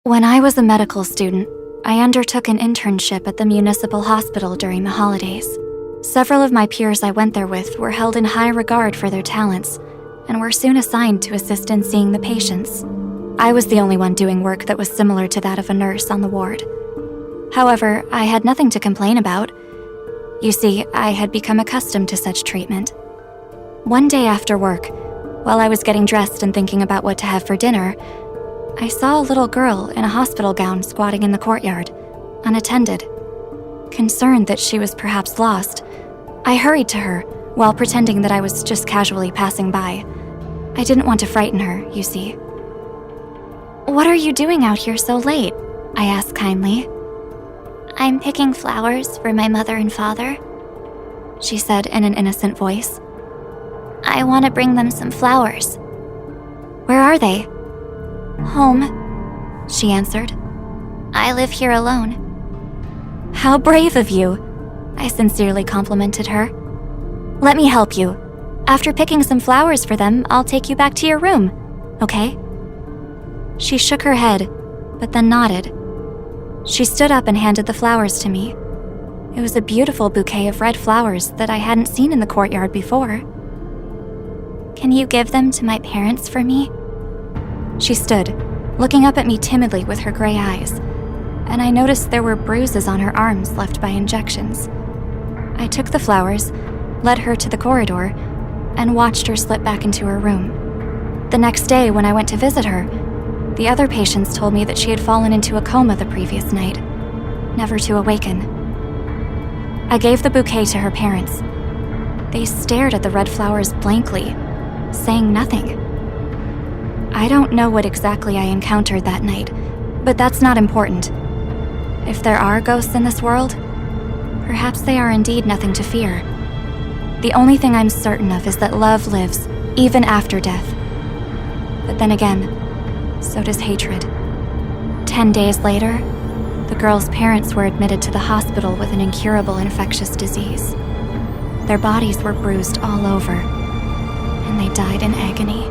When I was a medical student, I undertook an internship at the municipal hospital during the holidays. Several of my peers I went there with were held in high regard for their talents and were soon assigned to assist in seeing the patients. I was the only one doing work that was similar to that of a nurse on the ward. However, I had nothing to complain about. You see, I had become accustomed to such treatment. One day after work, while I was getting dressed and thinking about what to have for dinner, I saw a little girl in a hospital gown squatting in the courtyard, unattended. Concerned that she was perhaps lost, I hurried to her while pretending that I was just casually passing by. I didn't want to frighten her, you see. "What are you doing out here so late?" I asked kindly. "I'm picking flowers for my mother and father," she said in an innocent voice. "I want to bring them some flowers." "Where are they?" "Home," she answered. "I live here alone." "How brave of you," I sincerely complimented her. "Let me help you. After picking some flowers for them, I'll take you back to your room, okay?" She shook her head, but then nodded. She stood up and handed the flowers to me. It was a beautiful bouquet of red flowers that I hadn't seen in the courtyard before. "Can you give them to my parents for me?" She stood, looking up at me timidly with her gray eyes, and I noticed there were bruises on her arms left by injections. I took the flowers, led her to the corridor, and watched her slip back into her room. The next day, when I went to visit her, the other patients told me that she had fallen into a coma the previous night, never to awaken. I gave the bouquet to her parents. They stared at the red flowers blankly, saying nothing. I don't know what exactly I encountered that night, but that's not important. If there are ghosts in this world, perhaps they are indeed nothing to fear. The only thing I'm certain of is that love lives, even after death. But then again, so does hatred. 10 days later, the girl's parents were admitted to the hospital with an incurable infectious disease. Their bodies were bruised all over, and they died in agony.